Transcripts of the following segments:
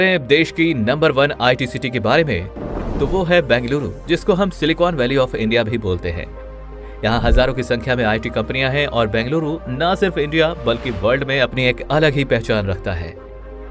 देश की number 1 IT city के बारे में तो वो है बेंगलुरु, जिसको हम सिलिकॉन वैली ऑफ इंडिया भी बोलते हैं। यहाँ हजारों की संख्या में आईटी कंपनियां हैं और बेंगलुरु न सिर्फ इंडिया बल्कि वर्ल्ड में अपनी एक अलग ही पहचान रखता है।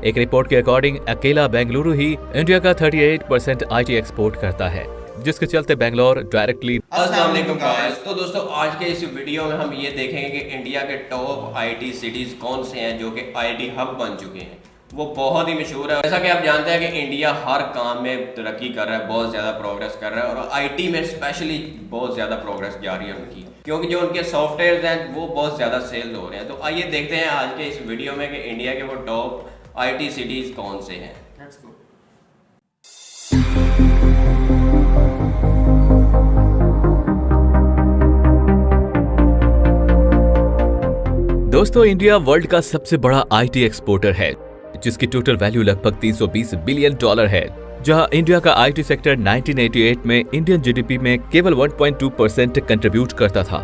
एक रिपोर्ट के अकॉर्डिंग अकेला बेंगलुरु ही इंडिया का 38% आईटी एक्सपोर्ट करता है, जिसके चलते बेंगलोर डायरेक्टली। अस्सलाम वालेकुम गाइस। तो दोस्तों आज के इस वीडियो में हम ये देखेंगे कि इंडिया के टॉप आईटी सिटीज कौन से हैं जो कि आईटी हब बन चुके हैं। वो बहुत ही मशहूर है। जैसा कि आप जानते हैं कि इंडिया हर काम में तरक्की कर रहा है, बहुत ज़्यादा प्रोग्रेस कर रहा है और आईटी में स्पेशली बहुत ज़्यादा प्रोग्रेस जारी है उनकी, क्योंकि जो उनके सॉफ्टवेयर हैं वो बहुत ज़्यादा सेल हो रहे हैं। तो आइए देखते हैं आज के इस वीडियो में कि इंडिया के वो टॉप आईटी सिटीज कौन से हैं। Let's go. दोस्तों, इंडिया वर्ल्ड का सबसे बड़ा आईटी एक्सपोर्टर है, जिसकी टोटल वैल्यू लगभग $320 बिलियन है। जहां इंडिया का आईटी सेक्टर 1988 में इंडियन जीडीपी में केवल 1.2% कंट्रीब्यूट करता था,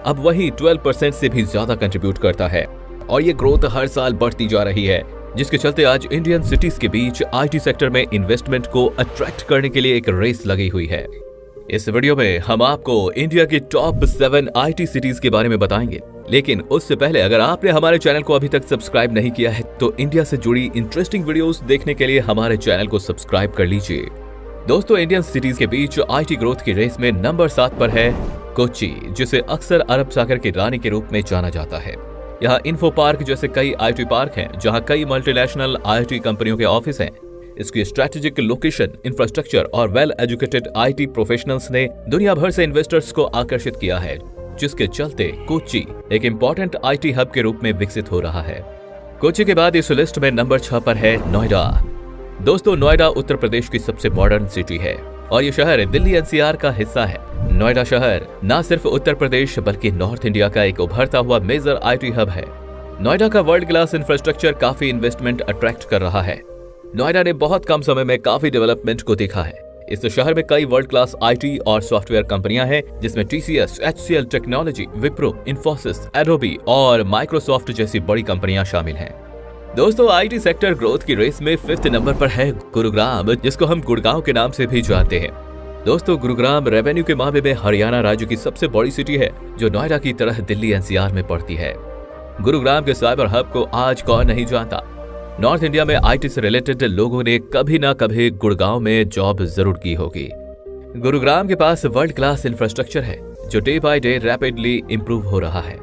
अब वही 12% से भी ज्यादा कंट्रीब्यूट करता है और ये ग्रोथ हर साल बढ़ती जा रही है, जिसके चलते आज इंडियन सिटीज के बीच आईटी सेक्टर में इन्वेस्टमेंट को अट्रैक्ट करने के लिए एक रेस लगी हुई है। इस वीडियो में हम आपको इंडिया की टॉप 7 आईटी सिटीज के बारे में बताएंगे, लेकिन उससे पहले अगर आपने हमारे चैनल को अभी तक सब्सक्राइब नहीं किया है तो इंडिया से जुड़ी इंटरेस्टिंग वीडियोस देखने के लिए हमारे चैनल को सब्सक्राइब कर लीजिए। दोस्तों, इंडियन सिटीज के बीच आईटी ग्रोथ की रेस में नंबर 7 पर है कोच्चि, जिसे अक्सर अरब सागर की रानी के रूप में जाना जाता है। यहाँ इन्फो पार्क जैसे कई आईटी पार्क हैं, जहाँ कई मल्टीनेशनल आईटी कंपनियों के ऑफिस हैं। इसकी स्ट्रैटेजिक लोकेशन, इंफ्रास्ट्रक्चर और वेल एजुकेटेड आईटी प्रोफेशनल्स ने दुनिया भर से इन्वेस्टर्स को आकर्षित किया है, जिसके चलते कोच्चि एक इम्पोर्टेंट आईटी हब के रूप में विकसित हो रहा है। कोच्चि के बाद इस लिस्ट में नंबर 6 पर है नोएडा। दोस्तों, नोएडा उत्तर प्रदेश की सबसे मॉडर्न सिटी है और ये शहर दिल्ली एनसीआर का हिस्सा है। नोएडा शहर न सिर्फ उत्तर प्रदेश बल्कि नॉर्थ इंडिया का एक उभरता हुआ मेजर आईटी हब है। नोएडा का वर्ल्ड क्लास इंफ्रास्ट्रक्चर काफी इन्वेस्टमेंट अट्रैक्ट कर रहा है। नोएडा ने बहुत कम समय में काफी डेवलपमेंट को देखा है। इस शहर में कई वर्ल्ड क्लास आईटी और सॉफ्टवेयर कंपनियां हैं, जिसमें TCS, HCL technology, Wipro, Infosys, Adobe और माइक्रोसॉफ्ट जैसी बड़ी कंपनियां शामिल हैं। दोस्तों, आईटी सेक्टर ग्रोथ की रेस में 5th नंबर पर है गुरुग्राम, जिसको हम गुड़गांव के नाम से भी जानते हैं। दोस्तों, गुरुग्राम रेवेन्यू के मामले में हरियाणा राज्य की सबसे बड़ी सिटी है, जो नोएडा की तरह दिल्ली एनसीआर में पड़ती है। गुरुग्राम के साइबर हब को आज कौन नहीं जानता। नॉर्थ इंडिया में आईटी से रिलेटेड लोगों ने कभी ना कभी गुड़गांव में जॉब जरूर की होगी। गुरुग्राम के पास वर्ल्ड क्लास इंफ्रास्ट्रक्चर है, जो day by day rapidly improve हो रहा है।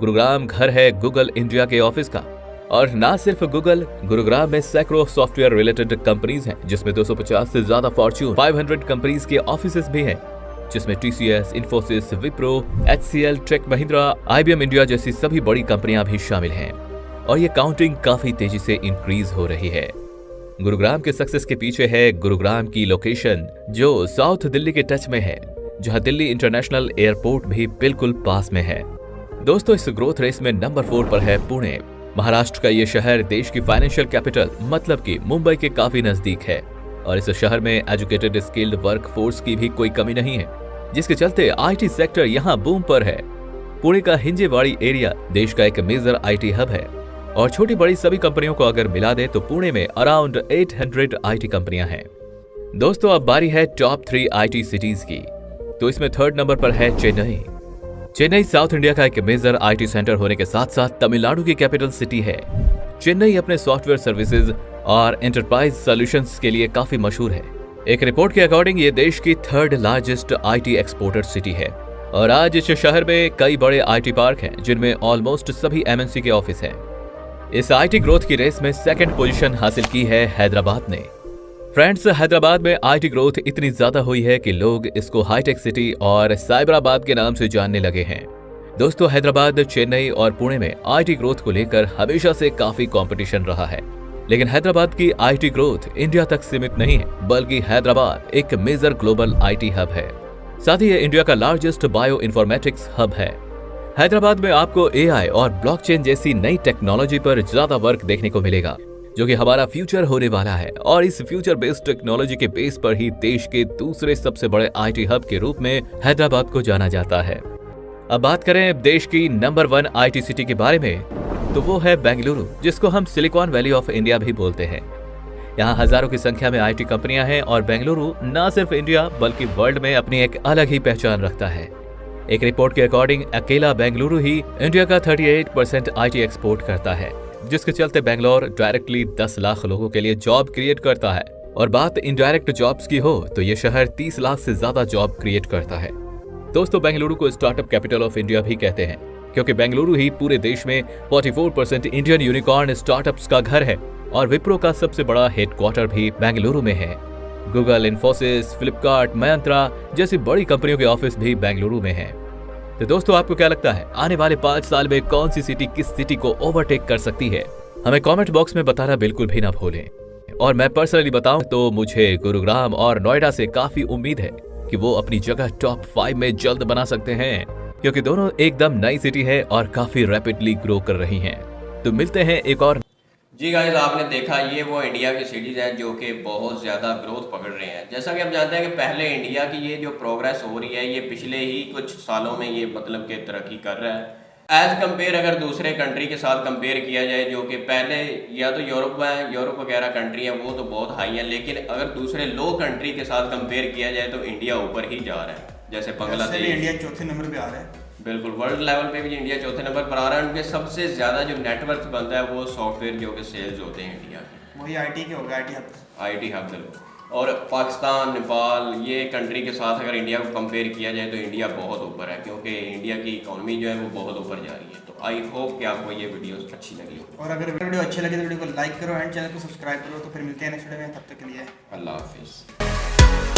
गुरुग्राम घर है गूगल इंडिया के ऑफिस का, और ना सिर्फ गूगल, गुरुग्राम में सैकड़ों सॉफ्टवेयर रिलेटेड कंपनीज हैं, जिसमें 250 से ज्यादा फॉर्च्यून 500 कंपनीज के ऑफिस भी हैं, जिसमें TCS, Infosys, Wipro, HCL, Tech Mahindra, IBM India जैसी सभी बड़ी कंपनियां भी शामिल हैं और ये काउंटिंग काफी तेजी से इंक्रीज हो रही है। गुरुग्राम के सक्सेस के पीछे है गुरुग्राम की लोकेशन, जो साउथ दिल्ली के टच में है, जहां दिल्ली इंटरनेशनल एयरपोर्ट भी बिल्कुल पास में है। दोस्तों, इस ग्रोथ रेस में नंबर 4 पर है पुणे। महाराष्ट्र का ये शहर देश की फाइनेंशियल कैपिटल मतलब कि मुंबई के काफी नजदीक है और इस शहर में एजुकेटेड स्किल्ड वर्क फोर्स की भी कोई कमी नहीं है, जिसके चलते आईटी सेक्टर यहाँ बूम पर है। पुणे का हिंजेवाड़ी एरिया देश का एक मेजर आईटी हब है और छोटी बड़ी सभी कंपनियों को अगर मिला दे तो पुणे में अराउंड 800 आईटी कंपनियां हैं। दोस्तों, अब बारी है टॉप 3 आईटी सिटीज की। तो इसमें 3rd नंबर पर है चेन्नई। चेन्नई साउथ इंडिया का एक मेजर आईटी सेंटर होने के साथ साथ तमिलनाडु की कैपिटल सिटी है। चेन्नई अपने सॉफ्टवेयर सर्विसेज और एंटरप्राइज सॉल्यूशंस के लिए काफी मशहूर है। एक रिपोर्ट के अकॉर्डिंग ये देश की 3rd largest IT exporter city है और आज इस शहर में कई बड़े आईटी पार्क हैं, जिनमें ऑलमोस्ट सभी एमएनसी के ऑफिस हैं। इस आईटी ग्रोथ की रेस में 2nd पोजीशन हासिल की है हैदराबाद ने। फ्रेंड्स, हैदराबाद में आईटी ग्रोथ इतनी ज्यादा हुई है कि लोग इसको हाईटेक सिटी और साइबराबाद के नाम से जानने लगे हैं। दोस्तों, हैदराबाद, चेन्नई और पुणे में आईटी ग्रोथ को लेकर हमेशा से काफी कंपटीशन रहा है, लेकिन हैदराबाद की आईटी ग्रोथ इंडिया तक सीमित नहीं है, बल्कि हैदराबाद एक मेजर ग्लोबल आईटी हब है। साथ ही ये इंडिया का लार्जेस्ट बायो इन्फॉर्मेटिक्स हब है। हैदराबाद में आपको एआई और ब्लॉकचेन जैसी नई टेक्नोलॉजी पर ज्यादा वर्क देखने को मिलेगा, जो कि हमारा फ्यूचर होने वाला है और इस फ्यूचर बेस्ड टेक्नोलॉजी के बेस पर ही देश के दूसरे सबसे बड़े आईटी हब के रूप में हैदराबाद को जाना जाता है। अब बात करें देश की नंबर 1 आईटी सिटी के बारे में, तो वो है बेंगलुरु, जिसको हम सिलिकॉन वैली ऑफ इंडिया भी बोलते हैं। यहाँ हजारों की संख्या में आईटी कंपनियां हैं और बेंगलुरु न सिर्फ इंडिया बल्कि वर्ल्ड में अपनी एक अलग ही पहचान रखता है। एक रिपोर्ट के अकॉर्डिंग अकेला बेंगलुरु ही इंडिया का 38% आईटी एक्सपोर्ट करता है, जिसके चलते बेंगलोर डायरेक्टली 10 लाख लोगों के लिए जॉब क्रिएट करता है। और बात इनडायरेक्ट जॉब्स की हो तो ये शहर 30 लाख से ज्यादा जॉब क्रिएट करता है। दोस्तों, बेंगलुरु को स्टार्टअप कैपिटल ऑफ इंडिया भी कहते हैं, क्योंकि बेंगलुरु ही पूरे देश में 44% इंडियन यूनिकॉर्न स्टार्टअप्स का घर है और विप्रो का सबसे बड़ा हेडक्वार्टर भी बेंगलुरु में है। गूगल, इन्फोसिस, फ्लिपकार्ट, मंत्रा जैसी बड़ी कंपनियों के ऑफिस भी बेंगलुरु में हैं। तो दोस्तों, आपको क्या लगता है आने वाले 5 साल में कौन सी सिटी किस सिटी को ओवरटेक कर सकती है? हमें कमेंट बॉक्स में बताना बिल्कुल भी ना भूलें। और मैं पर्सनली बताऊं तो मुझे गुरुग्राम और नोएडा से काफी उम्मीद है कि वो अपनी जगह टॉप 5 में जल्द बना सकते हैं, क्योंकि दोनों एकदम नई सिटी है और काफी रैपिडली ग्रो कर रही हैं। तो मिलते हैं एक और। जी गाइस, आपने देखा ये वो इंडिया की सिटीज़ हैं जो कि बहुत ज़्यादा ग्रोथ पकड़ रहे हैं। जैसा कि आप जानते हैं कि पहले इंडिया की ये जो प्रोग्रेस हो रही है ये पिछले ही कुछ सालों में ये मतलब कि तरक्की कर रहा है एज़ कम्पेयर। अगर दूसरे कंट्री के साथ कंपेयर किया जाए जो कि पहले या तो यूरोप है, यूरोप वगैरह कंट्री है, वो तो बहुत हाई है, लेकिन अगर दूसरे लो कंट्री के साथ कंपेयर किया जाए तो इंडिया ऊपर ही जा रहा है। जैसे बांग्लादेश, इंडिया चौथे नंबर पे आ रहा है। बिल्कुल, वर्ल्ड लेवल पे भी इंडिया चौथे नंबर पर आ रहा है। उनके सबसे ज़्यादा जो नेटवर्क बनता है वो सॉफ्टवेयर जो कि सेल्स होते हैं इंडिया के, वही आईटी के होगा, आईटी हब। बिल्कुल। और पाकिस्तान, नेपाल ये कंट्री के साथ अगर इंडिया को कंपेयर किया जाए तो इंडिया बहुत ऊपर है, क्योंकि इंडिया की इकोनॉमी जो है वो बहुत ऊपर जा रही है। तो आई होप कि आपको ये वीडियो अच्छी लगी हो, और अगर वीडियो अच्छी लगी तो वीडियो को लाइक करो एंड चैनल को सब्सक्राइब करो। तो फिर मिलते हैं नेक्स्ट वीडियो में, तब तक के लिए अल्लाह हाफिज़।